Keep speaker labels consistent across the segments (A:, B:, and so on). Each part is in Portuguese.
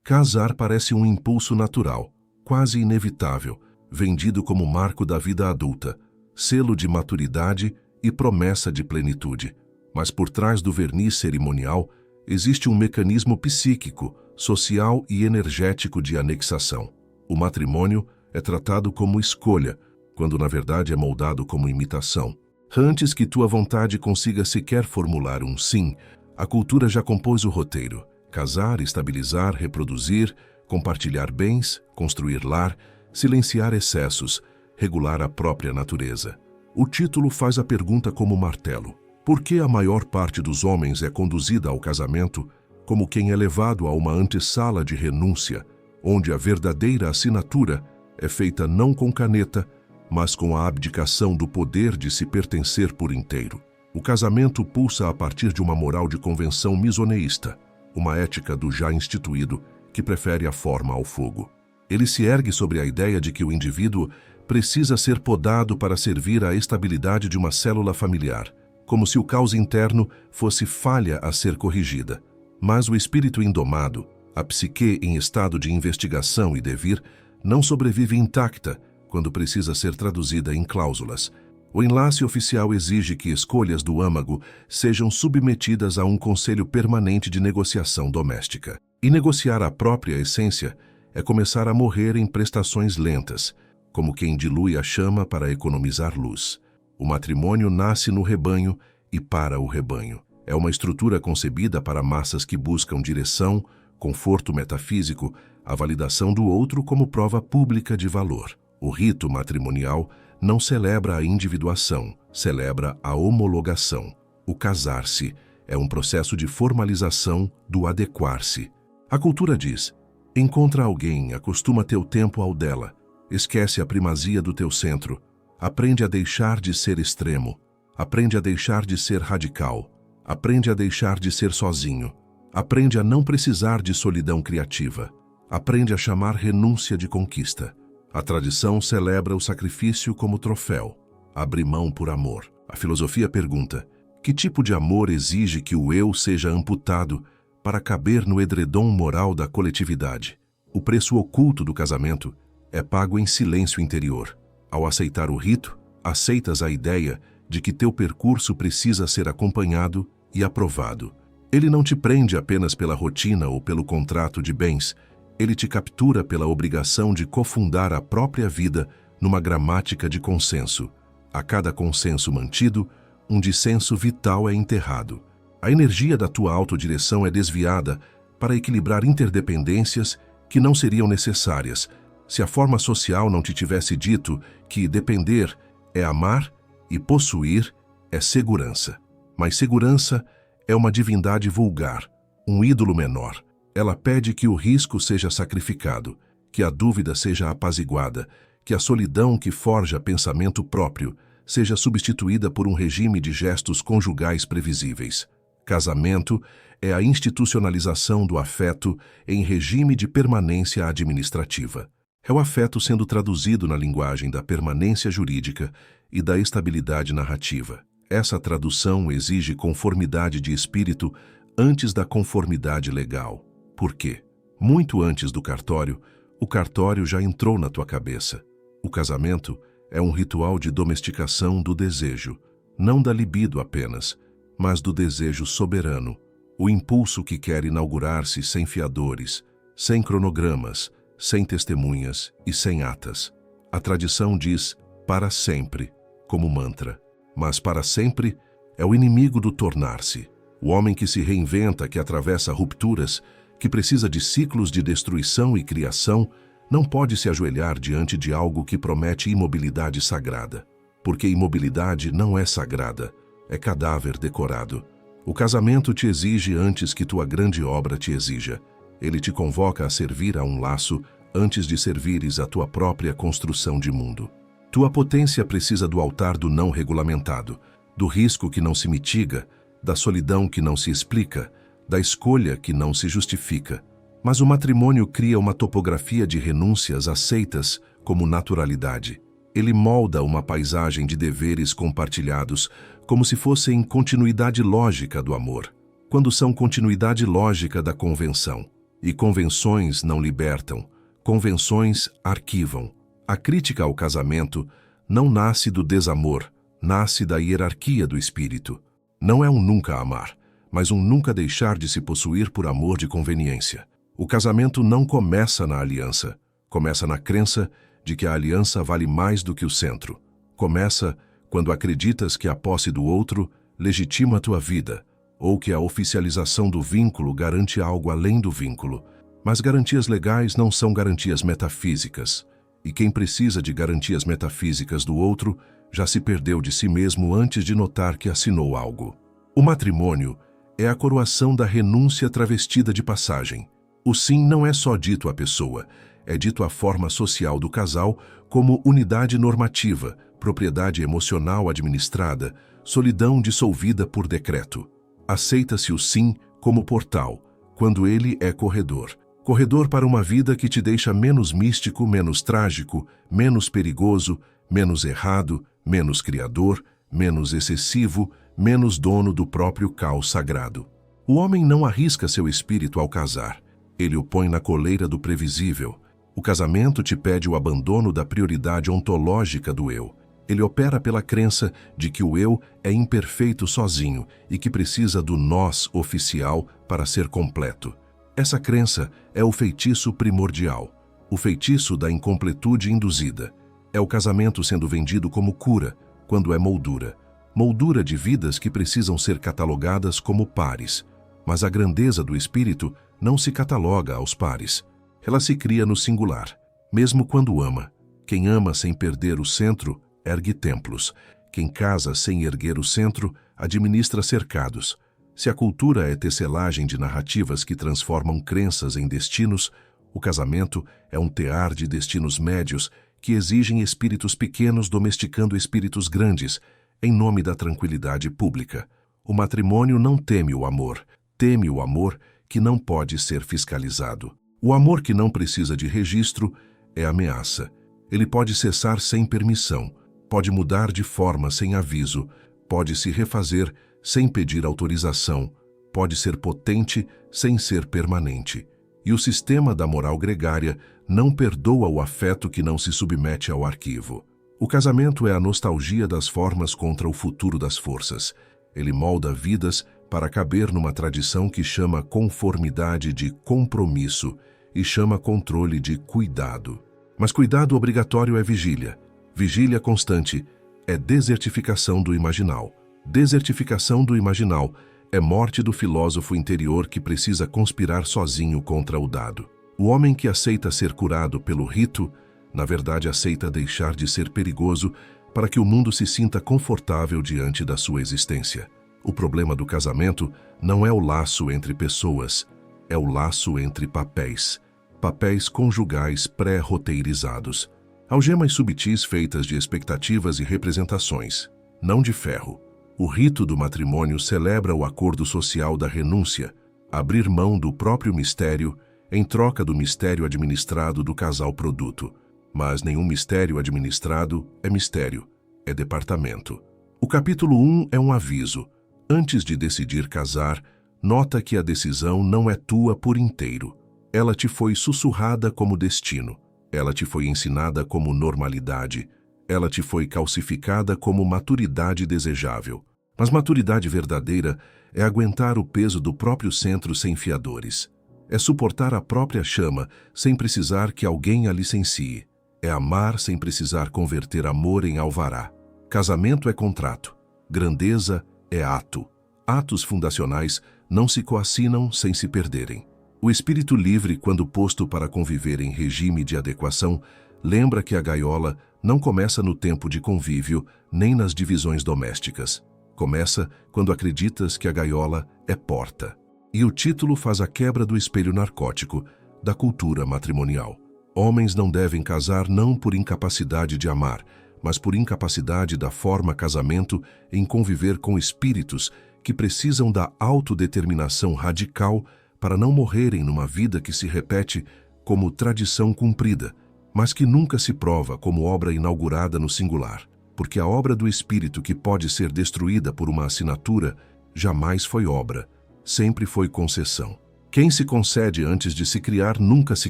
A: Casar parece um impulso natural, quase inevitável, vendido como marco da vida adulta, selo de maturidade e promessa de plenitude. Mas por trás do verniz cerimonial existe um mecanismo psíquico, social e energético de anexação. O matrimônio é tratado como escolha, quando na verdade é moldado como imitação. Antes que tua vontade consiga sequer formular um sim, a cultura já compôs o roteiro. Casar, estabilizar, reproduzir, compartilhar bens, construir lar, silenciar excessos, regular a própria natureza. O título faz a pergunta como martelo. Por que a maior parte dos homens é conduzida ao casamento como quem é levado a uma antessala de renúncia, onde a verdadeira assinatura é feita não com caneta, mas com a abdicação do poder de se pertencer por inteiro? O casamento pulsa a partir de uma moral de convenção misoneísta, uma ética do já instituído que prefere a forma ao fogo. Ele se ergue sobre a ideia de que o indivíduo precisa ser podado para servir à estabilidade de uma célula familiar, como se o caos interno fosse falha a ser corrigida. Mas o espírito indomado, a psique em estado de investigação e devir, não sobrevive intacta quando precisa ser traduzida em cláusulas. O enlace oficial exige que escolhas do âmago sejam submetidas a um conselho permanente de negociação doméstica. E negociar a própria essência é começar a morrer em prestações lentas, como quem dilui a chama para economizar luz. O matrimônio nasce no rebanho e para o rebanho. É uma estrutura concebida para massas que buscam direção, conforto metafísico, a validação do outro como prova pública de valor. O rito matrimonial não celebra a individuação, celebra a homologação. O casar-se é um processo de formalização do adequar-se. A cultura diz: encontra alguém, acostuma teu tempo ao dela, esquece a primazia do teu centro, aprende a deixar de ser extremo, aprende a deixar de ser radical, aprende a deixar de ser sozinho, aprende a não precisar de solidão criativa, aprende a chamar renúncia de conquista. A tradição celebra o sacrifício como troféu, abre mão por amor. A filosofia pergunta: que tipo de amor exige que o eu seja amputado para caber no edredom moral da coletividade? O preço oculto do casamento é pago em silêncio interior. Ao aceitar o rito, aceitas a ideia de que teu percurso precisa ser acompanhado e aprovado. Ele não te prende apenas pela rotina ou pelo contrato de bens, ele te captura pela obrigação de cofundar a própria vida numa gramática de consenso. A cada consenso mantido, um dissenso vital é enterrado. A energia da tua autodireção é desviada para equilibrar interdependências que não seriam necessárias se a forma social não te tivesse dito que depender é amar e possuir é segurança. Mas segurança é uma divindade vulgar, um ídolo menor. Ela pede que o risco seja sacrificado, que a dúvida seja apaziguada, que a solidão que forja pensamento próprio seja substituída por um regime de gestos conjugais previsíveis. Casamento é a institucionalização do afeto em regime de permanência administrativa. É o afeto sendo traduzido na linguagem da permanência jurídica e da estabilidade narrativa. Essa tradução exige conformidade de espírito antes da conformidade legal. Por quê? Muito antes do cartório, o cartório já entrou na tua cabeça. O casamento é um ritual de domesticação do desejo, não da libido apenas, mas do desejo soberano, o impulso que quer inaugurar-se sem fiadores, sem cronogramas, sem testemunhas e sem atas. A tradição diz para sempre, como mantra, mas para sempre é o inimigo do tornar-se. O homem que se reinventa, que atravessa rupturas, que precisa de ciclos de destruição e criação, não pode se ajoelhar diante de algo que promete imobilidade sagrada. Porque imobilidade não é sagrada, é cadáver decorado. O casamento te exige antes que tua grande obra te exija. Ele te convoca a servir a um laço antes de servires a tua própria construção de mundo. Tua potência precisa do altar do não regulamentado, do risco que não se mitiga, da solidão que não se explica, da escolha que não se justifica. Mas o matrimônio cria uma topografia de renúncias aceitas como naturalidade. Ele molda uma paisagem de deveres compartilhados como se fossem continuidade lógica do amor, quando são continuidade lógica da convenção. E convenções não libertam, convenções arquivam. A crítica ao casamento não nasce do desamor, nasce da hierarquia do espírito. Não é um nunca amar, mas um nunca deixar de se possuir por amor de conveniência. O casamento não começa na aliança, começa na crença de que a aliança vale mais do que o centro. Começa quando acreditas que a posse do outro legitima a tua vida, ou que a oficialização do vínculo garante algo além do vínculo. Mas garantias legais não são garantias metafísicas, e quem precisa de garantias metafísicas do outro já se perdeu de si mesmo antes de notar que assinou algo. O matrimônio é a coroação da renúncia travestida de passagem. O sim não é só dito à pessoa, é dito à forma social do casal como unidade normativa, propriedade emocional administrada, solidão dissolvida por decreto. Aceita-se o sim como portal, quando ele é corredor. Corredor para uma vida que te deixa menos místico, menos trágico, menos perigoso, menos errado, menos criador, menos excessivo, menos dono do próprio caos sagrado. O homem não arrisca seu espírito ao casar. Ele o põe na coleira do previsível. O casamento te pede o abandono da prioridade ontológica do eu. Ele opera pela crença de que o eu é imperfeito sozinho e que precisa do nós oficial para ser completo. Essa crença é o feitiço primordial, o feitiço da incompletude induzida. É o casamento sendo vendido como cura, quando é moldura. Moldura de vidas que precisam ser catalogadas como pares. Mas a grandeza do espírito não se cataloga aos pares. Ela se cria no singular, mesmo quando ama. Quem ama sem perder o centro, ergue templos. Quem casa sem erguer o centro, administra cercados. Se a cultura é tecelagem de narrativas que transformam crenças em destinos, o casamento é um tear de destinos médios que exigem espíritos pequenos domesticando espíritos grandes, em nome da tranquilidade pública. O matrimônio não teme o amor, teme o amor que não pode ser fiscalizado. O amor que não precisa de registro é ameaça. Ele pode cessar sem permissão, pode mudar de forma sem aviso, pode se refazer sem pedir autorização, pode ser potente sem ser permanente. E o sistema da moral gregária não perdoa o afeto que não se submete ao arquivo. O casamento é a nostalgia das formas contra o futuro das forças. Ele molda vidas para caber numa tradição que chama conformidade de compromisso e chama controle de cuidado. Mas cuidado obrigatório é vigília. Vigília constante é desertificação do imaginal. Desertificação do imaginal é morte do filósofo interior que precisa conspirar sozinho contra o dado. O homem que aceita ser curado pelo rito, na verdade aceita deixar de ser perigoso para que o mundo se sinta confortável diante da sua existência. O problema do casamento não é o laço entre pessoas, é o laço entre papéis. Papéis conjugais pré-roteirizados. Algemas subtis feitas de expectativas e representações, não de ferro. O rito do matrimônio celebra o acordo social da renúncia, abrir mão do próprio mistério em troca do mistério administrado do casal produto. Mas nenhum mistério administrado é mistério, é departamento. O capítulo 1 é um aviso. Antes de decidir casar, nota que a decisão não é tua por inteiro. Ela te foi sussurrada como destino. Ela te foi ensinada como normalidade. Ela te foi calcificada como maturidade desejável. Mas maturidade verdadeira é aguentar o peso do próprio centro sem fiadores. É suportar a própria chama sem precisar que alguém a licencie. É amar sem precisar converter amor em alvará. Casamento é contrato. Grandeza é ato. Atos fundacionais não se coassinam sem se perderem. O espírito livre, quando posto para conviver em regime de adequação, lembra que a gaiola não começa no tempo de convívio, nem nas divisões domésticas. Começa quando acreditas que a gaiola é porta. E o título faz a quebra do espelho narcótico da cultura matrimonial. Homens não devem casar não por incapacidade de amar, mas por incapacidade da forma casamento em conviver com espíritos que precisam da autodeterminação radical para não morrerem numa vida que se repete como tradição cumprida, mas que nunca se prova como obra inaugurada no singular, porque a obra do espírito que pode ser destruída por uma assinatura jamais foi obra, sempre foi concessão. Quem se concede antes de se criar nunca se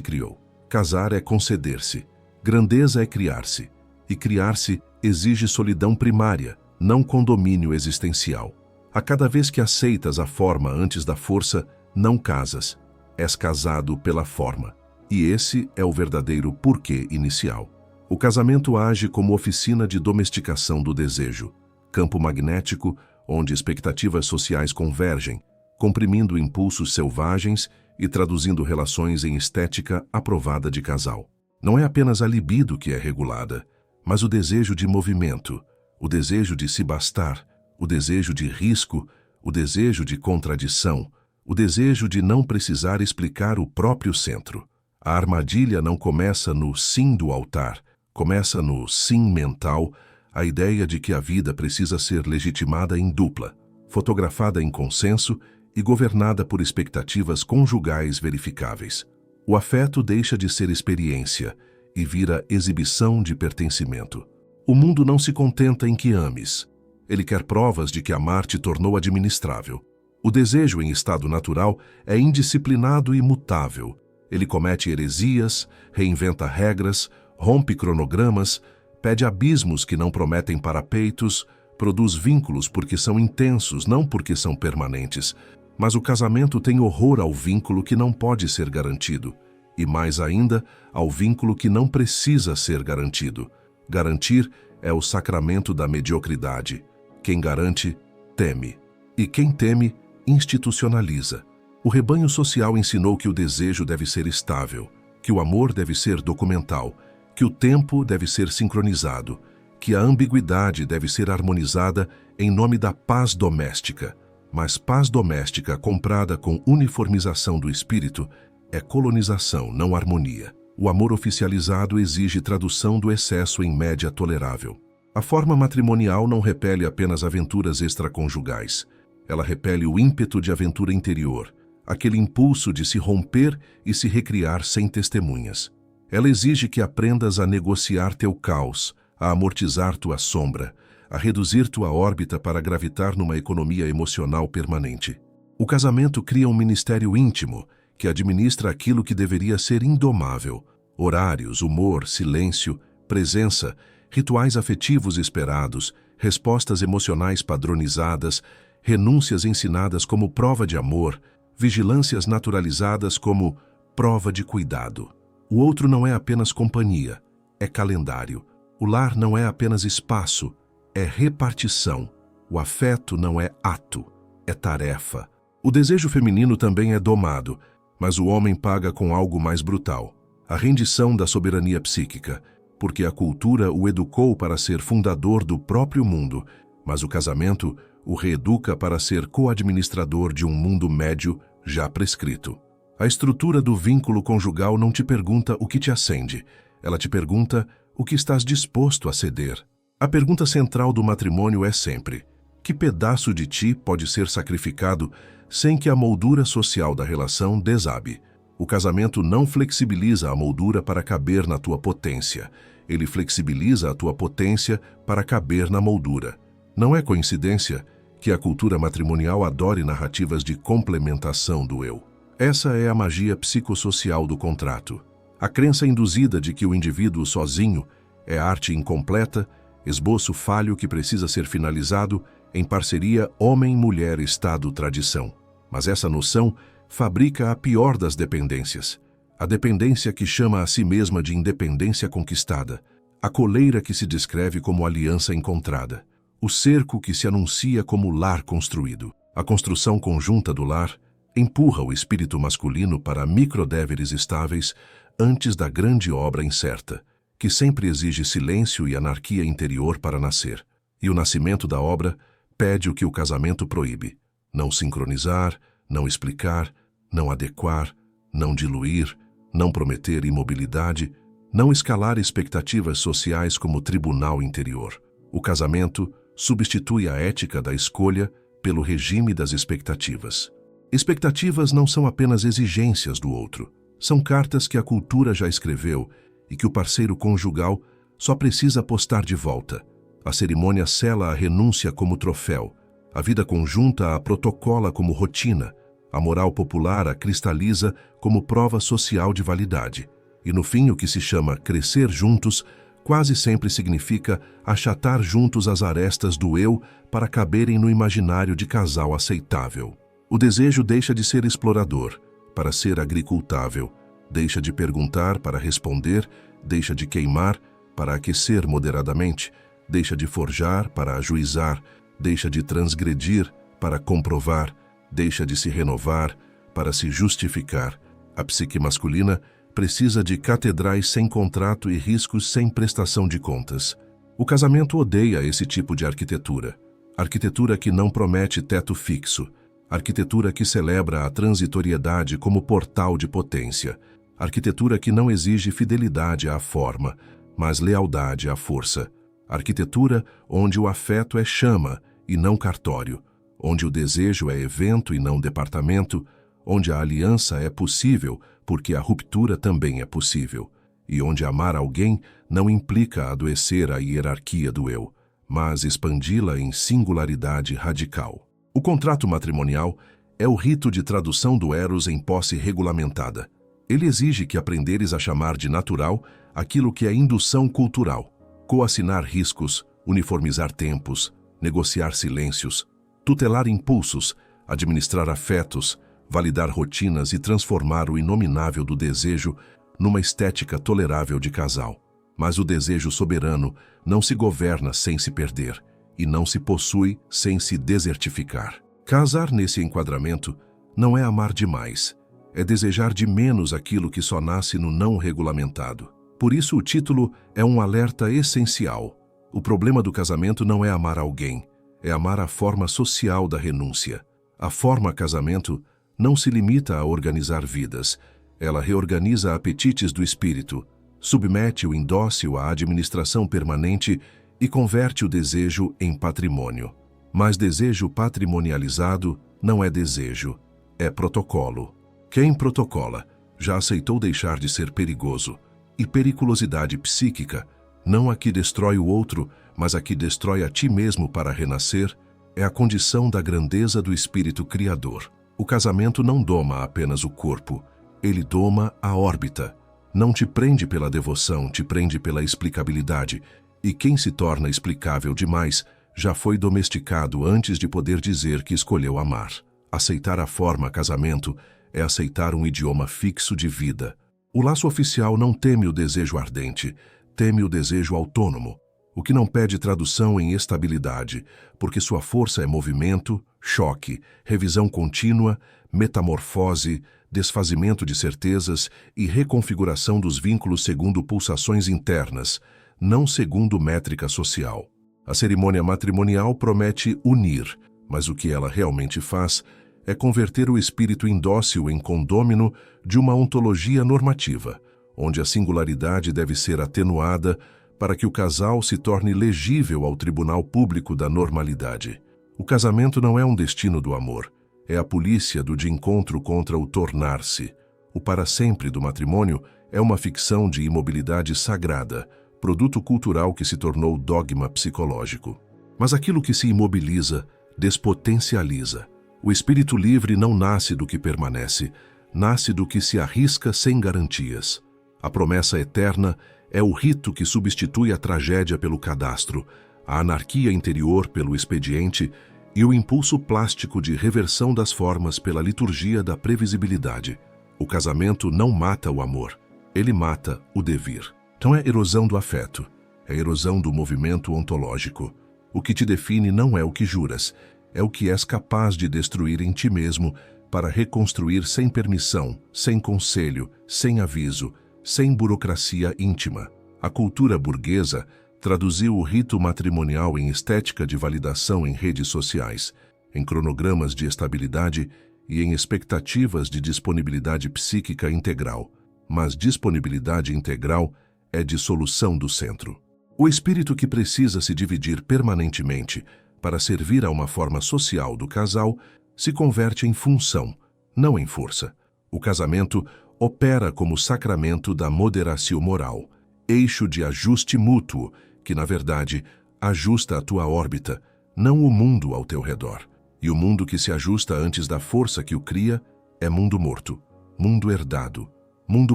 A: criou. Casar é conceder-se. Grandeza é criar-se. E criar-se exige solidão primária, não condomínio existencial. A cada vez que aceitas a forma antes da força, não casas. És casado pela forma. E esse é o verdadeiro porquê inicial. O casamento age como oficina de domesticação do desejo, campo magnético onde expectativas sociais convergem, comprimindo impulsos selvagens e traduzindo relações em estética aprovada de casal. Não é apenas a libido que é regulada, mas o desejo de movimento, o desejo de se bastar, o desejo de risco, o desejo de contradição, o desejo de não precisar explicar o próprio centro. A armadilha não começa no sim do altar, começa no sim mental, a ideia de que a vida precisa ser legitimada em dupla, fotografada em consenso e governada por expectativas conjugais verificáveis. O afeto deixa de ser experiência e vira exibição de pertencimento. O mundo não se contenta em que ames. Ele quer provas de que amar te tornou administrável. O desejo em estado natural é indisciplinado e mutável. Ele comete heresias, reinventa regras, rompe cronogramas, pede abismos que não prometem parapeitos, produz vínculos porque são intensos, não porque são permanentes. Mas o casamento tem horror ao vínculo que não pode ser garantido, e mais ainda, ao vínculo que não precisa ser garantido. Garantir é o sacramento da mediocridade. Quem garante, teme. E quem teme, institucionaliza. O rebanho social ensinou que o desejo deve ser estável, que o amor deve ser documental, que o tempo deve ser sincronizado, que a ambiguidade deve ser harmonizada em nome da paz doméstica. Mas paz doméstica comprada com uniformização do espírito é colonização, não harmonia. O amor oficializado exige tradução do excesso em média tolerável. A forma matrimonial não repele apenas aventuras extraconjugais. Ela repele o ímpeto de aventura interior, aquele impulso de se romper e se recriar sem testemunhas. Ela exige que aprendas a negociar teu caos, a amortizar tua sombra, a reduzir tua órbita para gravitar numa economia emocional permanente. O casamento cria um ministério íntimo que administra aquilo que deveria ser indomável: horários, humor, silêncio, presença, rituais afetivos esperados, respostas emocionais padronizadas, renúncias ensinadas como prova de amor, vigilâncias naturalizadas como prova de cuidado. O outro não é apenas companhia, é calendário. O lar não é apenas espaço, é repartição. O afeto não é ato, é tarefa. O desejo feminino também é domado, mas o homem paga com algo mais brutal: a rendição da soberania psíquica, porque a cultura o educou para ser fundador do próprio mundo, mas o casamento o reeduca para ser coadministrador de um mundo médio já prescrito. A estrutura do vínculo conjugal não te pergunta o que te acende, ela te pergunta o que estás disposto a ceder. A pergunta central do matrimônio é sempre: que pedaço de ti pode ser sacrificado sem que a moldura social da relação desabe? O casamento não flexibiliza a moldura para caber na tua potência. Ele flexibiliza a tua potência para caber na moldura. Não é coincidência que a cultura matrimonial adore narrativas de complementação do eu. Essa é a magia psicossocial do contrato. A crença induzida de que o indivíduo sozinho é arte incompleta, esboço falho que precisa ser finalizado em parceria homem-mulher, Estado, tradição. Mas essa noção fabrica a pior das dependências. A dependência que chama a si mesma de independência conquistada. A coleira que se descreve como aliança encontrada. O cerco que se anuncia como lar construído. A construção conjunta do lar empurra o espírito masculino para microdeveres estáveis antes da grande obra incerta, que sempre exige silêncio e anarquia interior para nascer. E o nascimento da obra pede o que o casamento proíbe: não sincronizar, não explicar, não adequar, não diluir, não prometer imobilidade, não escalar expectativas sociais como tribunal interior. O casamento substitui a ética da escolha pelo regime das expectativas. Expectativas não são apenas exigências do outro, são cartas que a cultura já escreveu e que o parceiro conjugal só precisa postar de volta. A cerimônia sela a renúncia como troféu, a vida conjunta a protocola como rotina, A moral popular a cristaliza como prova social de validade. E no fim, o que se chama crescer juntos quase sempre significa achatar juntos as arestas do eu para caberem no imaginário de casal aceitável. O desejo deixa de ser explorador para ser agricultável, deixa de perguntar para responder, deixa de queimar para aquecer moderadamente, deixa de forjar para ajuizar, deixa de transgredir para comprovar, deixa de se renovar para se justificar. A psique masculina precisa de catedrais sem contrato e riscos sem prestação de contas. O casamento odeia esse tipo de arquitetura. Arquitetura que não promete teto fixo. Arquitetura que celebra a transitoriedade como portal de potência. Arquitetura que não exige fidelidade à forma, mas lealdade à força. Arquitetura onde o afeto é chama e não cartório, onde o desejo é evento e não departamento, onde a aliança é possível porque a ruptura também é possível, e onde amar alguém não implica adoecer a hierarquia do eu, mas expandi-la em singularidade radical. O contrato matrimonial é o rito de tradução do eros em posse regulamentada. Ele exige que aprenderes a chamar de natural aquilo que é indução cultural, coassinar riscos, uniformizar tempos, negociar silêncios, tutelar impulsos, administrar afetos, validar rotinas e transformar o inominável do desejo numa estética tolerável de casal. Mas o desejo soberano não se governa sem se perder e não se possui sem se desertificar. Casar nesse enquadramento não é amar demais, é desejar de menos aquilo que só nasce no não regulamentado. Por isso o título é um alerta essencial. O problema do casamento não é amar alguém, é amar a forma social da renúncia. A forma casamento não se limita a organizar vidas, ela reorganiza apetites do espírito, submete o indócil à administração permanente e converte o desejo em patrimônio. Mas desejo patrimonializado não é desejo, é protocolo. Quem protocola já aceitou deixar de ser perigoso. E periculosidade psíquica, não a que destrói o outro, mas a que destrói a ti mesmo para renascer, é a condição da grandeza do espírito criador. O casamento não doma apenas o corpo, ele doma a órbita. Não te prende pela devoção, te prende pela explicabilidade. E quem se torna explicável demais já foi domesticado antes de poder dizer que escolheu amar. Aceitar a forma casamento é aceitar um idioma fixo de vida. O laço oficial não teme o desejo ardente, teme o desejo autônomo, o que não pede tradução em estabilidade, porque sua força é movimento, choque, revisão contínua, metamorfose, desfazimento de certezas e reconfiguração dos vínculos segundo pulsações internas, não segundo métrica social. A cerimônia matrimonial promete unir, mas o que ela realmente faz é converter o espírito indócil em condômino de uma ontologia normativa, onde a singularidade deve ser atenuada para que o casal se torne legível ao tribunal público da normalidade. O casamento não é um destino do amor, é a polícia do de encontro contra o tornar-se. O para sempre do matrimônio é uma ficção de imobilidade sagrada, produto cultural que se tornou dogma psicológico. Mas aquilo que se imobiliza, despotencializa. O espírito livre não nasce do que permanece, nasce do que se arrisca sem garantias. A promessa eterna é o rito que substitui a tragédia pelo cadastro, a anarquia interior pelo expediente e o impulso plástico de reversão das formas pela liturgia da previsibilidade. O casamento não mata o amor, ele mata o devir. Não é erosão do afeto, é erosão do movimento ontológico. O que te define não é o que juras, é o que és capaz de destruir em ti mesmo para reconstruir sem permissão, sem conselho, sem aviso, sem burocracia íntima. A cultura burguesa traduziu o rito matrimonial em estética de validação em redes sociais, em cronogramas de estabilidade e em expectativas de disponibilidade psíquica integral. Mas disponibilidade integral é dissolução do centro. O espírito que precisa se dividir permanentemente para servir a uma forma social do casal se converte em função, não em força. O casamento opera como sacramento da moderácio moral, eixo de ajuste mútuo, que, na verdade, ajusta a tua órbita, não o mundo ao teu redor. E o mundo que se ajusta antes da força que o cria é mundo morto, mundo herdado, mundo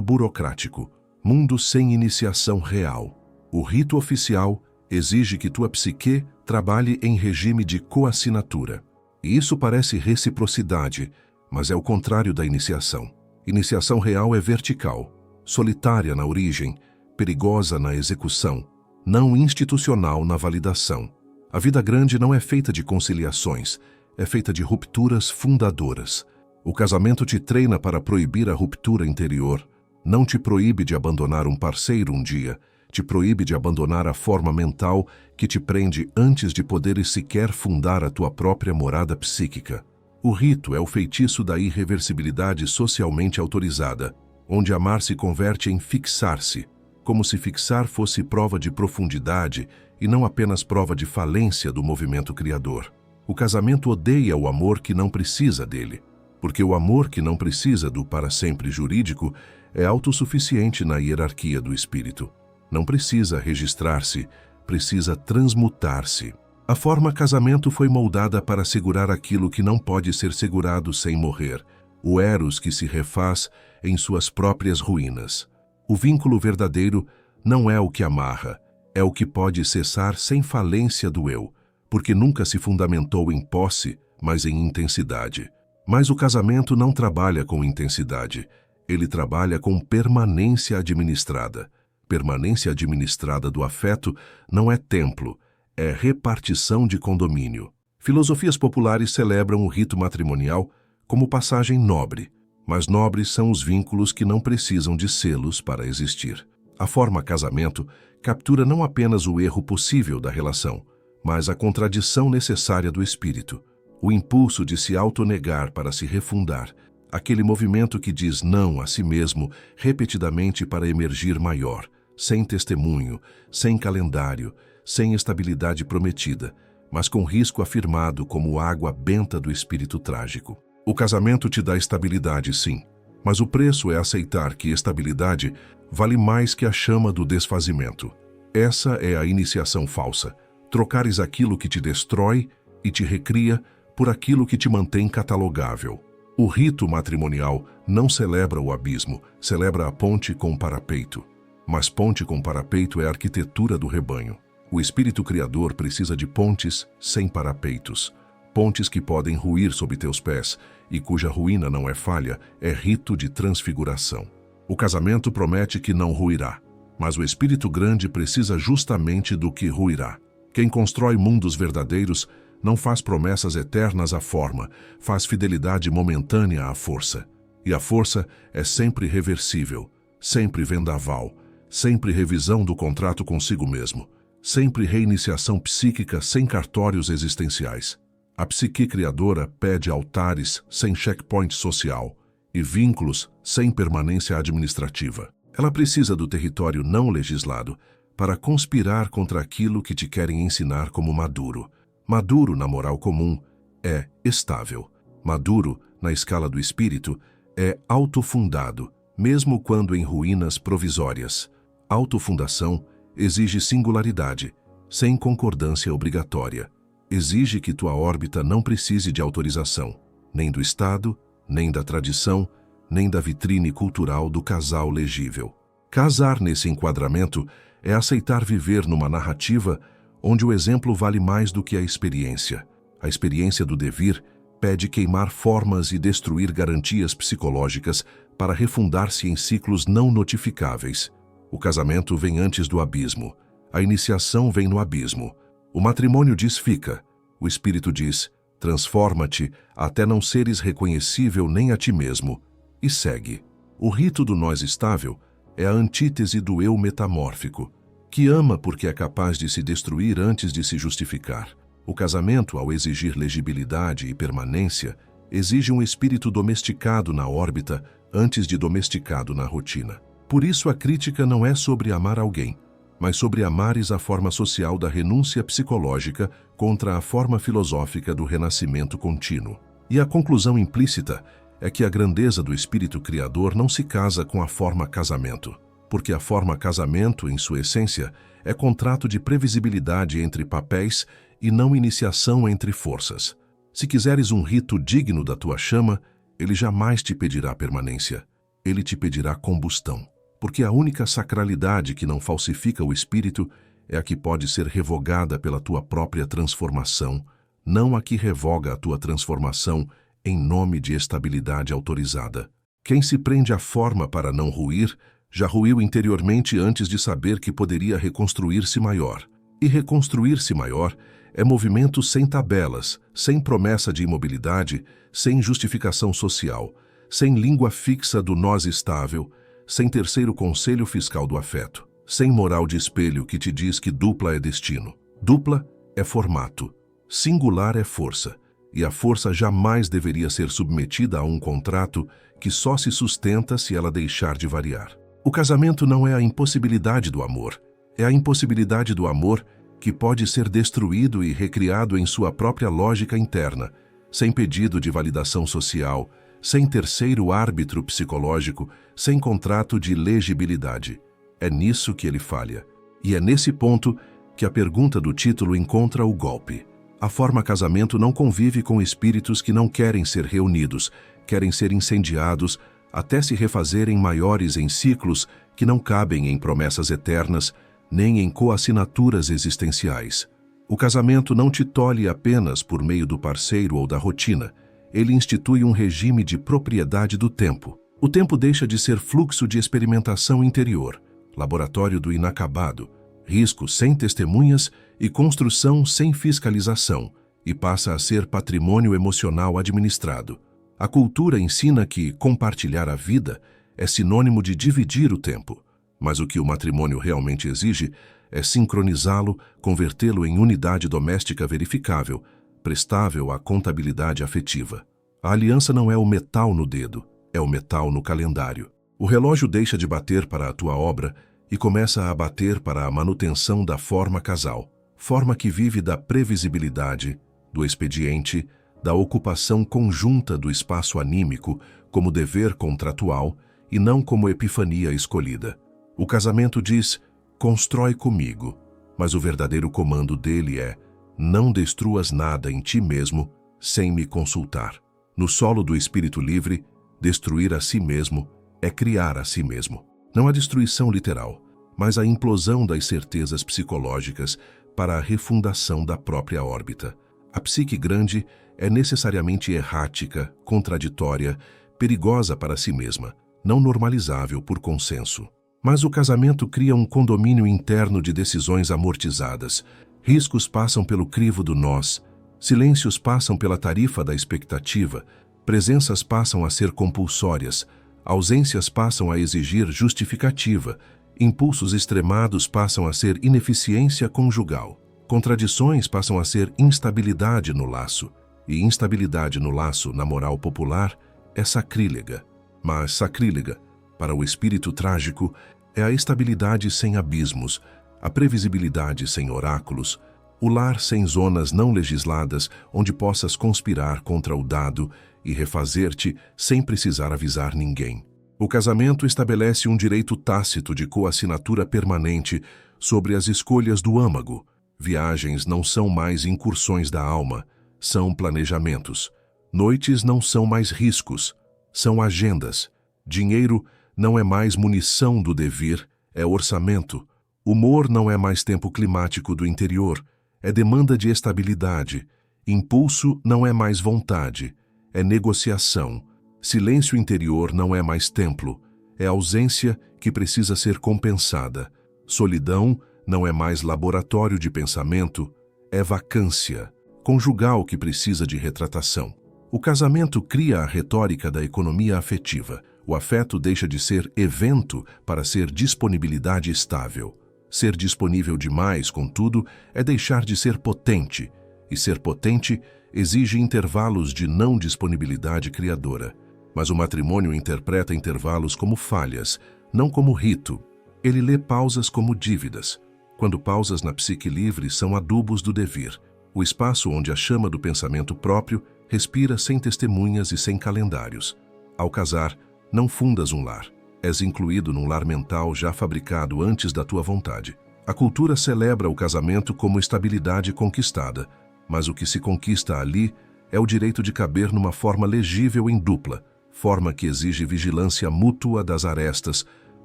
A: burocrático, mundo sem iniciação real. O rito oficial exige que tua psique trabalhe em regime de coassinatura. E isso parece reciprocidade, mas é o contrário da iniciação. Iniciação real é vertical, solitária na origem, perigosa na execução, não institucional na validação. A vida grande não é feita de conciliações, é feita de rupturas fundadoras. O casamento te treina para proibir a ruptura interior. Não te proíbe de abandonar um parceiro um dia, te proíbe de abandonar a forma mental que te prende antes de poderes sequer fundar a tua própria morada psíquica. O rito é o feitiço da irreversibilidade socialmente autorizada, onde amar se converte em fixar-se, como se fixar fosse prova de profundidade e não apenas prova de falência do movimento criador. O casamento odeia o amor que não precisa dele, porque o amor que não precisa do para sempre jurídico é autossuficiente na hierarquia do espírito. Não precisa registrar-se, precisa transmutar-se. A forma casamento foi moldada para segurar aquilo que não pode ser segurado sem morrer, o eros que se refaz em suas próprias ruínas. O vínculo verdadeiro não é o que amarra, é o que pode cessar sem falência do eu, porque nunca se fundamentou em posse, mas em intensidade. Mas o casamento não trabalha com intensidade, ele trabalha com permanência administrada. Permanência administrada do afeto não é templo, é repartição de condomínio. Filosofias populares celebram o rito matrimonial como passagem nobre, mas nobres são os vínculos que não precisam de selos para existir. A forma casamento captura não apenas o erro possível da relação, mas a contradição necessária do espírito, o impulso de se autonegar para se refundar, aquele movimento que diz não a si mesmo repetidamente para emergir maior, sem testemunho, sem calendário, sem estabilidade prometida, mas com risco afirmado como água benta do espírito trágico. O casamento te dá estabilidade, sim, mas o preço é aceitar que estabilidade vale mais que a chama do desfazimento. Essa é a iniciação falsa, trocares aquilo que te destrói e te recria por aquilo que te mantém catalogável. O rito matrimonial não celebra o abismo, celebra a ponte com parapeito. Mas ponte com parapeito é a arquitetura do rebanho. O espírito criador precisa de pontes sem parapeitos. Pontes que podem ruir sob teus pés e cuja ruína não é falha, é rito de transfiguração. O casamento promete que não ruirá, mas o espírito grande precisa justamente do que ruirá. Quem constrói mundos verdadeiros não faz promessas eternas à forma, faz fidelidade momentânea à força. E a força é sempre reversível, sempre vendaval, sempre revisão do contrato consigo mesmo, sempre reiniciação psíquica sem cartórios existenciais. A psique criadora pede altares sem checkpoint social e vínculos sem permanência administrativa. Ela precisa do território não legislado para conspirar contra aquilo que te querem ensinar como maduro. Maduro na moral comum é estável. Maduro, na escala do espírito, é autofundado, mesmo quando em ruínas provisórias. Autofundação exige singularidade, sem concordância obrigatória. Exige que tua órbita não precise de autorização, nem do Estado, nem da tradição, nem da vitrine cultural do casal legível. Casar nesse enquadramento é aceitar viver numa narrativa onde o exemplo vale mais do que a experiência. A experiência do devir pede queimar formas e destruir garantias psicológicas para refundar-se em ciclos não notificáveis. O casamento vem antes do abismo. A iniciação vem no abismo. O matrimônio diz fica. O espírito diz transforma-te até não seres reconhecível nem a ti mesmo. E segue. O rito do nós estável é a antítese do eu metamórfico, que ama porque é capaz de se destruir antes de se justificar. O casamento, ao exigir legibilidade e permanência, exige um espírito domesticado na órbita antes de domesticado na rotina. Por isso a crítica não é sobre amar alguém, mas sobre amares a forma social da renúncia psicológica contra a forma filosófica do renascimento contínuo. E a conclusão implícita é que a grandeza do espírito criador não se casa com a forma casamento, porque a forma casamento, em sua essência, é contrato de previsibilidade entre papéis e não iniciação entre forças. Se quiseres um rito digno da tua chama, ele jamais te pedirá permanência. Ele te pedirá combustão. Porque a única sacralidade que não falsifica o espírito é a que pode ser revogada pela tua própria transformação, não a que revoga a tua transformação em nome de estabilidade autorizada. Quem se prende à forma para não ruir, já ruiu interiormente antes de saber que poderia reconstruir-se maior. E reconstruir-se maior é movimento sem tabelas, sem promessa de imobilidade, sem justificação social, sem língua fixa do nós estável, sem terceiro conselho fiscal do afeto, sem moral de espelho que te diz que dupla é destino. Dupla é formato, singular é força, e a força jamais deveria ser submetida a um contrato que só se sustenta se ela deixar de variar. O casamento não é a impossibilidade do amor, é a impossibilidade do amor que pode ser destruído e recriado em sua própria lógica interna, sem pedido de validação social, sem terceiro árbitro psicológico, sem contrato de legibilidade. É nisso que ele falha. E é nesse ponto que a pergunta do título encontra o golpe. A forma casamento não convive com espíritos que não querem ser reunidos, querem ser incendiados, até se refazerem maiores em ciclos que não cabem em promessas eternas, nem em coassinaturas existenciais. O casamento não te tolhe apenas por meio do parceiro ou da rotina. Ele institui um regime de propriedade do tempo. O tempo deixa de ser fluxo de experimentação interior, laboratório do inacabado, risco sem testemunhas e construção sem fiscalização, e passa a ser patrimônio emocional administrado. A cultura ensina que compartilhar a vida é sinônimo de dividir o tempo, mas o que o matrimônio realmente exige é sincronizá-lo, convertê-lo em unidade doméstica verificável, prestável à contabilidade afetiva. A aliança não é o metal no dedo, é o metal no calendário. O relógio deixa de bater para a tua obra e começa a bater para a manutenção da forma casal, forma que vive da previsibilidade, do expediente, da ocupação conjunta do espaço anímico como dever contratual e não como epifania escolhida. O casamento diz, constrói comigo, mas o verdadeiro comando dele é, não destruas nada em ti mesmo sem me consultar. No solo do espírito livre, destruir a si mesmo é criar a si mesmo. Não a destruição literal, mas a implosão das certezas psicológicas para a refundação da própria órbita. A psique grande é necessariamente errática, contraditória, perigosa para si mesma, não normalizável por consenso. Mas o casamento cria um condomínio interno de decisões amortizadas. Riscos passam pelo crivo do nós, silêncios passam pela tarifa da expectativa, presenças passam a ser compulsórias, ausências passam a exigir justificativa, impulsos extremados passam a ser ineficiência conjugal, contradições passam a ser instabilidade no laço, e instabilidade no laço, na moral popular, é sacrílega. Mas sacrílega, para o espírito trágico, é a estabilidade sem abismos, a previsibilidade sem oráculos, o lar sem zonas não legisladas onde possas conspirar contra o dado e refazer-te sem precisar avisar ninguém. O casamento estabelece um direito tácito de coassinatura permanente sobre as escolhas do âmago. Viagens não são mais incursões da alma, são planejamentos. Noites não são mais riscos, são agendas. Dinheiro não é mais munição do devir, é orçamento. Humor não é mais tempo climático do interior, é demanda de estabilidade. Impulso não é mais vontade, é negociação. Silêncio interior não é mais templo, é ausência que precisa ser compensada. Solidão não é mais laboratório de pensamento, é vacância, conjugal que precisa de retratação. O casamento cria a retórica da economia afetiva. O afeto deixa de ser evento para ser disponibilidade estável. Ser disponível demais, contudo, é deixar de ser potente, e ser potente exige intervalos de não disponibilidade criadora. Mas o matrimônio interpreta intervalos como falhas, não como rito. Ele lê pausas como dívidas, quando pausas na psique livre são adubos do devir, o espaço onde a chama do pensamento próprio respira sem testemunhas e sem calendários. Ao casar, não fundas um lar. És incluído num lar mental já fabricado antes da tua vontade. A cultura celebra o casamento como estabilidade conquistada, mas o que se conquista ali é o direito de caber numa forma legível em dupla, forma que exige vigilância mútua das arestas,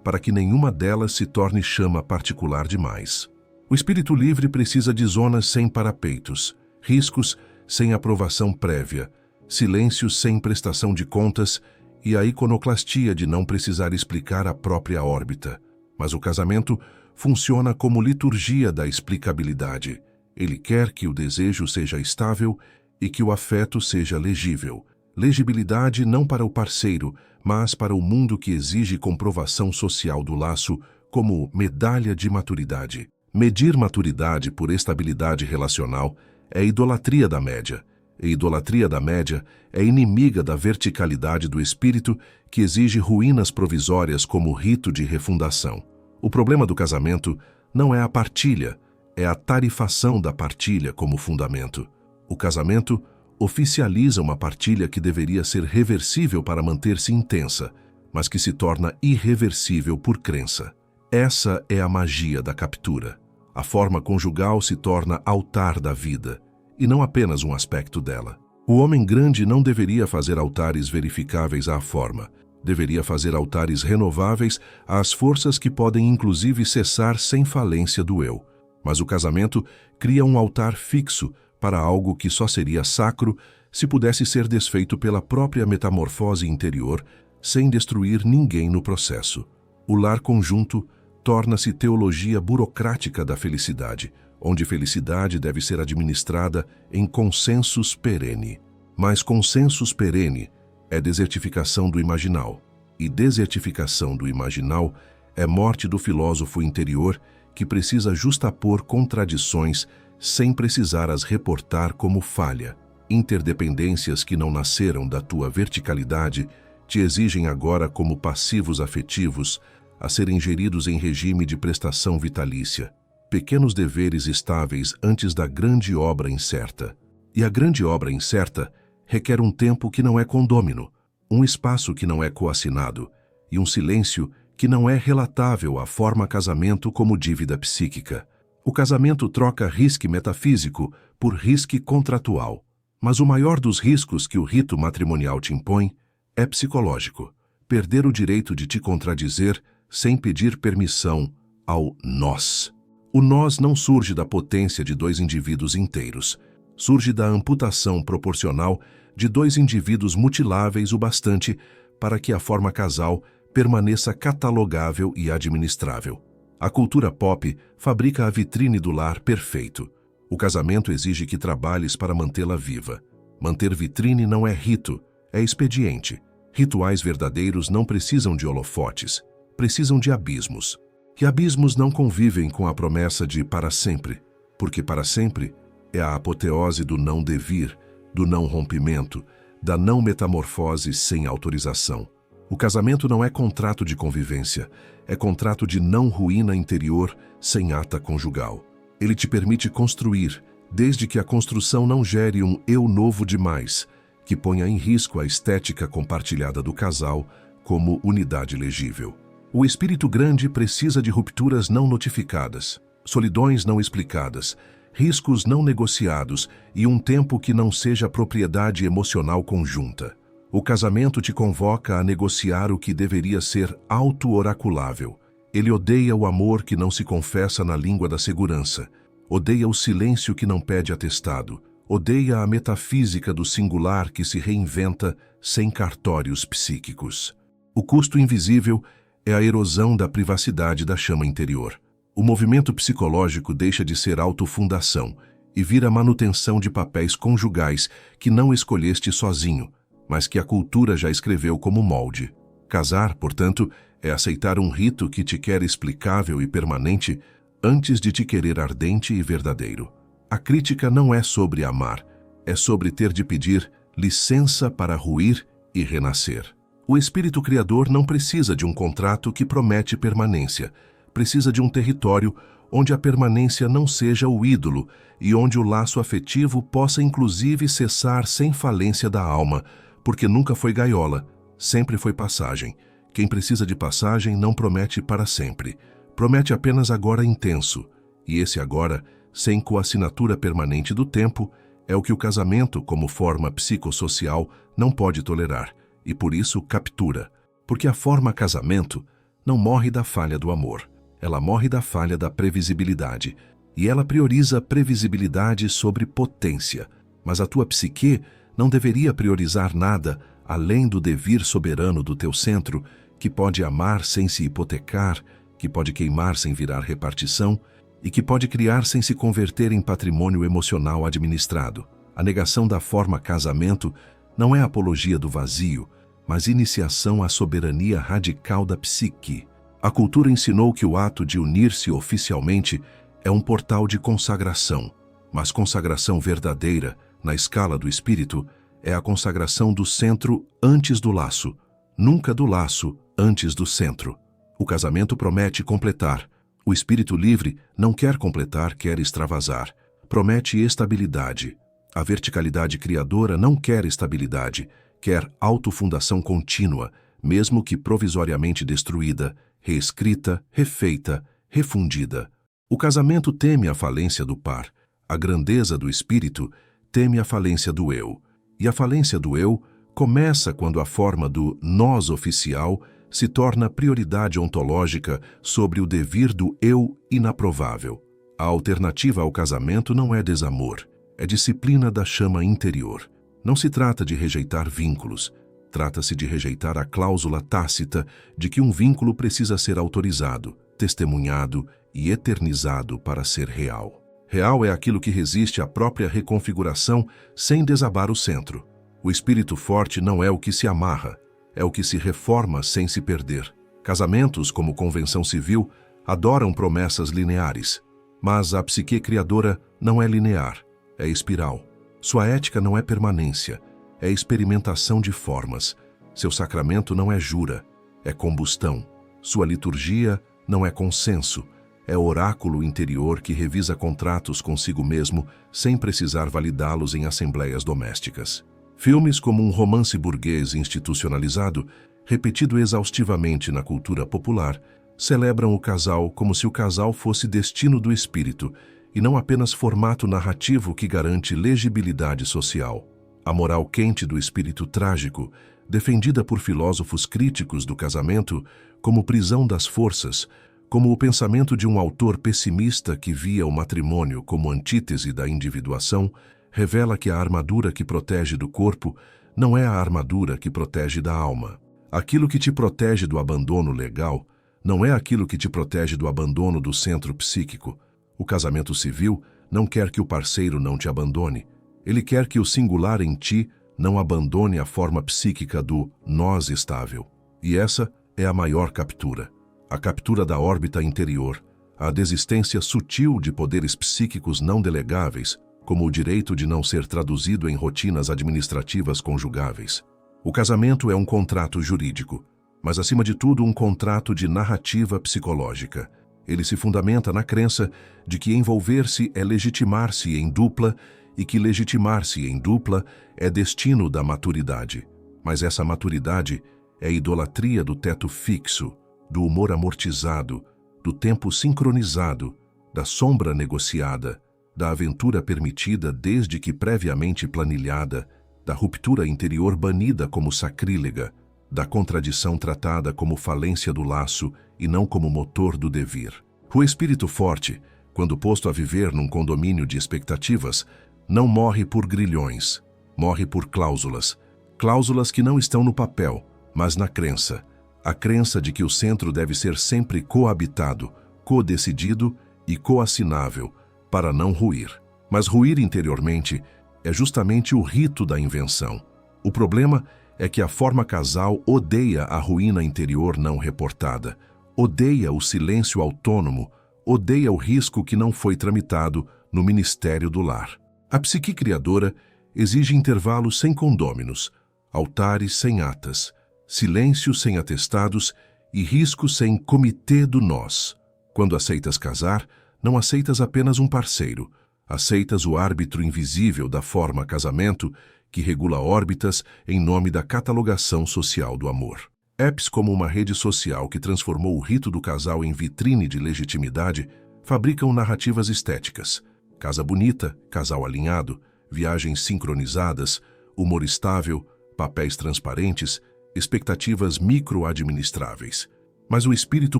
A: para que nenhuma delas se torne chama particular demais. O espírito livre precisa de zonas sem parapeitos, riscos sem aprovação prévia, silêncios sem prestação de contas e a iconoclastia de não precisar explicar a própria órbita. Mas o casamento funciona como liturgia da explicabilidade. Ele quer que o desejo seja estável e que o afeto seja legível. Legibilidade não para o parceiro, mas para o mundo que exige comprovação social do laço como medalha de maturidade. Medir maturidade por estabilidade relacional é idolatria da média. E idolatria da média é inimiga da verticalidade do espírito que exige ruínas provisórias como rito de refundação. O problema do casamento não é a partilha, é a tarifação da partilha como fundamento. O casamento oficializa uma partilha que deveria ser reversível para manter-se intensa, mas que se torna irreversível por crença. Essa é a magia da captura. A forma conjugal se torna altar da vida, e não apenas um aspecto dela. O homem grande não deveria fazer altares verificáveis à forma, deveria fazer altares renováveis às forças que podem inclusive cessar sem falência do eu. Mas o casamento cria um altar fixo para algo que só seria sacro se pudesse ser desfeito pela própria metamorfose interior, sem destruir ninguém no processo. O lar conjunto torna-se teologia burocrática da felicidade, onde felicidade deve ser administrada em consensus perene. Mas consensus perene é desertificação do imaginal, e desertificação do imaginal é morte do filósofo interior que precisa justapor contradições sem precisar as reportar como falha. Interdependências que não nasceram da tua verticalidade te exigem agora como passivos afetivos a serem geridos em regime de prestação vitalícia. Pequenos deveres estáveis antes da grande obra incerta. E a grande obra incerta requer um tempo que não é condômino, um espaço que não é coassinado e um silêncio que não é relatável à forma casamento como dívida psíquica. O casamento troca risque metafísico por risque contratual. Mas o maior dos riscos que o rito matrimonial te impõe é psicológico. Perder o direito de te contradizer sem pedir permissão ao nós. O nós não surge da potência de dois indivíduos inteiros. Surge da amputação proporcional de dois indivíduos mutiláveis o bastante para que a forma casal permaneça catalogável e administrável. A cultura pop fabrica a vitrine do lar perfeito. O casamento exige que trabalhes para mantê-la viva. Manter vitrine não é rito, é expediente. Rituais verdadeiros não precisam de holofotes, precisam de abismos. E abismos não convivem com a promessa de para sempre, porque para sempre é a apoteose do não devir, do não rompimento, da não metamorfose sem autorização. O casamento não é contrato de convivência, é contrato de não ruína interior sem ata conjugal. Ele te permite construir, desde que a construção não gere um eu novo demais, que ponha em risco a estética compartilhada do casal como unidade legível. O espírito grande precisa de rupturas não notificadas, solidões não explicadas, riscos não negociados e um tempo que não seja propriedade emocional conjunta. O casamento te convoca a negociar o que deveria ser auto-oraculável. Ele odeia o amor que não se confessa na língua da segurança, odeia o silêncio que não pede atestado, odeia a metafísica do singular que se reinventa sem cartórios psíquicos. O custo invisível é a erosão da privacidade da chama interior. O movimento psicológico deixa de ser autofundação e vira manutenção de papéis conjugais que não escolheste sozinho, mas que a cultura já escreveu como molde. Casar, portanto, é aceitar um rito que te quer explicável e permanente antes de te querer ardente e verdadeiro. A crítica não é sobre amar, é sobre ter de pedir licença para ruir e renascer. O espírito criador não precisa de um contrato que promete permanência, precisa de um território onde a permanência não seja o ídolo e onde o laço afetivo possa inclusive cessar sem falência da alma, porque nunca foi gaiola, sempre foi passagem. Quem precisa de passagem não promete para sempre, promete apenas agora intenso, e esse agora, sem coassinatura permanente do tempo, É o que o casamento, como forma psicossocial, não pode tolerar, e por isso captura. Porque a forma casamento não morre da falha do amor, ela morre da falha da previsibilidade, e ela prioriza previsibilidade sobre potência. Mas a tua psique não deveria priorizar nada além do devir soberano do teu centro, que pode amar sem se hipotecar, que pode queimar sem virar repartição e que pode criar sem se converter em patrimônio emocional administrado. A negação da forma casamento não é apologia do vazio, mas iniciação à soberania radical da psique. A cultura ensinou que o ato de unir-se oficialmente é um portal de consagração, mas consagração verdadeira, na escala do espírito, é a consagração do centro antes do laço, nunca do laço antes do centro. O casamento promete completar. O espírito livre não quer completar, quer extravasar. Promete estabilidade. A verticalidade criadora não quer estabilidade, quer autofundação contínua, mesmo que provisoriamente destruída, reescrita, refeita, refundida. O casamento teme a falência do par. A grandeza do espírito teme a falência do eu. E a falência do eu começa quando a forma do nós oficial se torna prioridade ontológica sobre o devir do eu inaprovável. A alternativa ao casamento não é desamor, é disciplina da chama interior. Não se trata de rejeitar vínculos, trata-se de rejeitar a cláusula tácita de que um vínculo precisa ser autorizado, testemunhado e eternizado para ser real. Real é aquilo que resiste à própria reconfiguração sem desabar o centro. O espírito forte não é o que se amarra, é o que se reforma sem se perder. Casamentos, como convenção civil, adoram promessas lineares. Mas a psique criadora não é linear, é espiral. Sua ética não é permanência, é experimentação de formas. Seu sacramento não é jura, é combustão. Sua liturgia não é consenso, é oráculo interior que revisa contratos consigo mesmo sem precisar validá-los em assembleias domésticas. Filmes como um romance burguês institucionalizado, repetido exaustivamente na cultura popular, celebram o casal como se o casal fosse destino do espírito e não apenas formato narrativo que garante legibilidade social. A moral quente do espírito trágico, defendida por filósofos críticos do casamento como prisão das forças, como o pensamento de um autor pessimista que via o matrimônio como antítese da individuação, revela que a armadura que protege do corpo não é a armadura que protege da alma. Aquilo que te protege do abandono legal não é aquilo que te protege do abandono do centro psíquico. O casamento civil não quer que o parceiro não te abandone. Ele quer que o singular em ti não abandone a forma psíquica do nós estável. E essa é a maior captura. A captura da órbita interior, a desistência sutil de poderes psíquicos não delegáveis, como o direito de não ser traduzido em rotinas administrativas conjugáveis. O casamento é um contrato jurídico, mas acima de tudo um contrato de narrativa psicológica. Ele se fundamenta na crença de que envolver-se é legitimar-se em dupla e que legitimar-se em dupla é destino da maturidade. Mas essa maturidade é idolatria do teto fixo, do humor amortizado, do tempo sincronizado, da sombra negociada, da aventura permitida desde que previamente planilhada, da ruptura interior banida como sacrílega, da contradição tratada como falência do laço e não como motor do devir. O espírito forte, quando posto a viver num condomínio de expectativas, não morre por grilhões, morre por cláusulas. Cláusulas que não estão no papel, mas na crença. A crença de que o centro deve ser sempre coabitado, codecidido e coassinável, para não ruir. Mas ruir interiormente é justamente o rito da invenção. O problema é que a forma casal odeia a ruína interior não reportada, odeia o silêncio autônomo, odeia o risco que não foi tramitado no ministério do lar. A psique criadora exige intervalos sem condôminos, altares sem atas, silêncio sem atestados e risco sem comitê do nós. Quando aceitas casar, não aceitas apenas um parceiro, aceitas o árbitro invisível da forma casamento que regula órbitas em nome da catalogação social do amor. Apps como uma rede social que transformou o rito do casal em vitrine de legitimidade fabricam narrativas estéticas. Casa bonita, casal alinhado, viagens sincronizadas, humor estável, papéis transparentes, expectativas micro-administráveis. Mas o espírito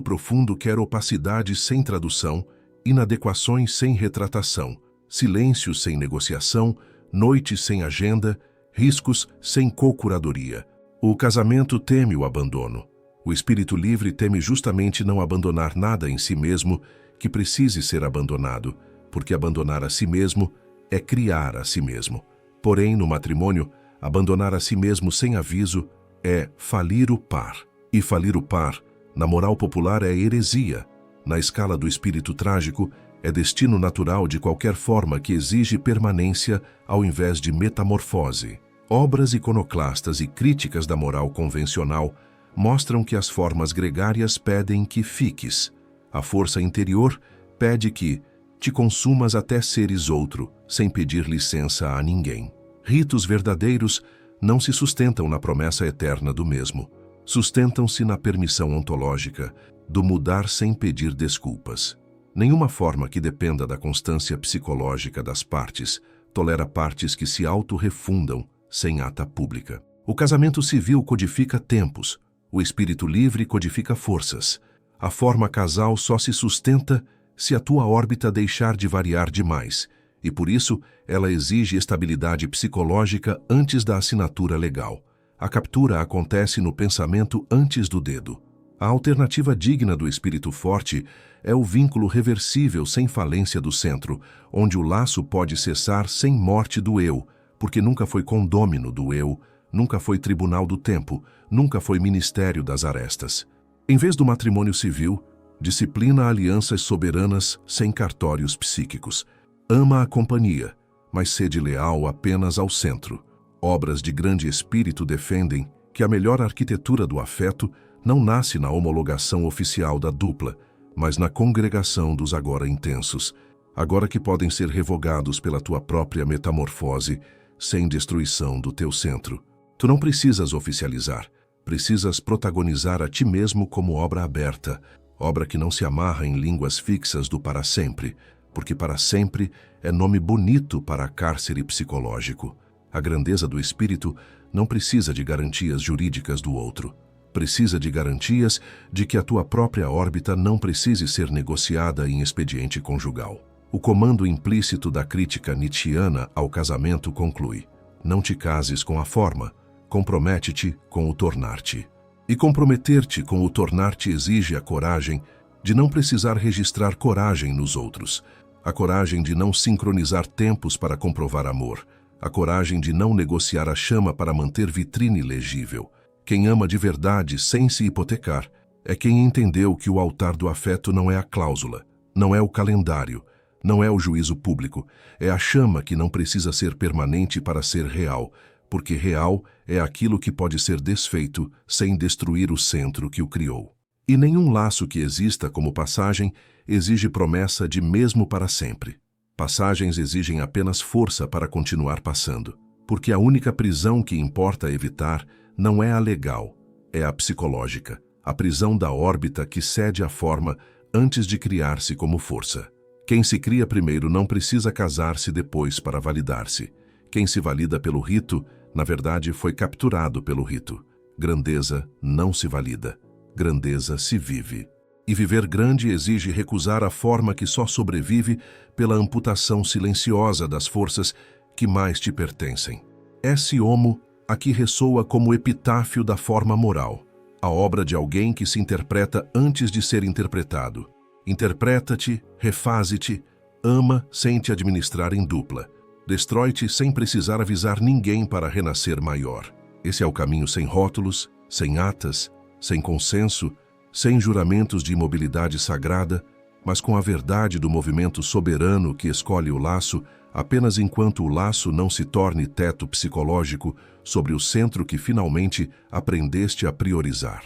A: profundo quer opacidade sem tradução, inadequações sem retratação, silêncio sem negociação, noite sem agenda, riscos sem co-curadoria. O casamento teme o abandono. O espírito livre teme justamente não abandonar nada em si mesmo que precise ser abandonado, porque abandonar a si mesmo é criar a si mesmo. Porém, no matrimônio, abandonar a si mesmo sem aviso é falir o par. E falir o par, na moral popular, é heresia. Na escala do espírito trágico, é destino natural de qualquer forma que exige permanência ao invés de metamorfose. Obras iconoclastas e críticas da moral convencional mostram que as formas gregárias pedem que fiques. A força interior pede que te consumas até seres outro, sem pedir licença a ninguém. Ritos verdadeiros não se sustentam na promessa eterna do mesmo. Sustentam-se na permissão ontológica do mudar sem pedir desculpas. Nenhuma forma que dependa da constância psicológica das partes tolera partes que se auto-refundam sem ata pública. O casamento civil codifica tempos, o espírito livre codifica forças. A forma casal só se sustenta se a tua órbita deixar de variar demais, e por isso ela exige estabilidade psicológica antes da assinatura legal. A captura acontece no pensamento antes do dedo. A alternativa digna do espírito forte é o vínculo reversível sem falência do centro, onde o laço pode cessar sem morte do eu, porque nunca foi condômino do eu, nunca foi tribunal do tempo, nunca foi ministério das arestas. Em vez do matrimônio civil, disciplina alianças soberanas sem cartórios psíquicos. Ama a companhia, mas sede leal apenas ao centro. Obras de grande espírito defendem que a melhor arquitetura do afeto não nasce na homologação oficial da dupla, mas na congregação dos agora intensos, agora que podem ser revogados pela tua própria metamorfose, sem destruição do teu centro. Tu não precisas oficializar, precisas protagonizar a ti mesmo como obra aberta, obra que não se amarra em línguas fixas do para sempre, porque para sempre é nome bonito para cárcere psicológico. A grandeza do espírito não precisa de garantias jurídicas do outro. Precisa de garantias de que a tua própria órbita não precise ser negociada em expediente conjugal. O comando implícito da crítica nietzschiana ao casamento conclui: não te cases com a forma, compromete-te com o tornar-te. E comprometer-te com o tornar-te exige a coragem de não precisar registrar coragem nos outros, a coragem de não sincronizar tempos para comprovar amor, a coragem de não negociar a chama para manter vitrine legível. Quem ama de verdade sem se hipotecar é quem entendeu que o altar do afeto não é a cláusula, não é o calendário, não é o juízo público, é a chama que não precisa ser permanente para ser real, porque real é aquilo que pode ser desfeito sem destruir o centro que o criou. E nenhum laço que exista como passagem exige promessa de mesmo para sempre. Passagens exigem apenas força para continuar passando, porque a única prisão que importa evitar não é a legal, é a psicológica, a prisão da órbita que cede à forma antes de criar-se como força. Quem se cria primeiro não precisa casar-se depois para validar-se. Quem se valida pelo rito, na verdade, foi capturado pelo rito. Grandeza não se valida, grandeza se vive. E viver grande exige recusar a forma que só sobrevive pela amputação silenciosa das forças que mais te pertencem. Esse homo aqui ressoa como epitáfio da forma moral, a obra de alguém que se interpreta antes de ser interpretado. Interpreta-te, refaze-te, ama sem te administrar em dupla. Destrói-te sem precisar avisar ninguém para renascer maior. Esse é o caminho sem rótulos, sem atas, sem consenso, sem juramentos de imobilidade sagrada, mas com a verdade do movimento soberano que escolhe o laço apenas enquanto o laço não se torne teto psicológico sobre o centro que finalmente aprendeste a priorizar.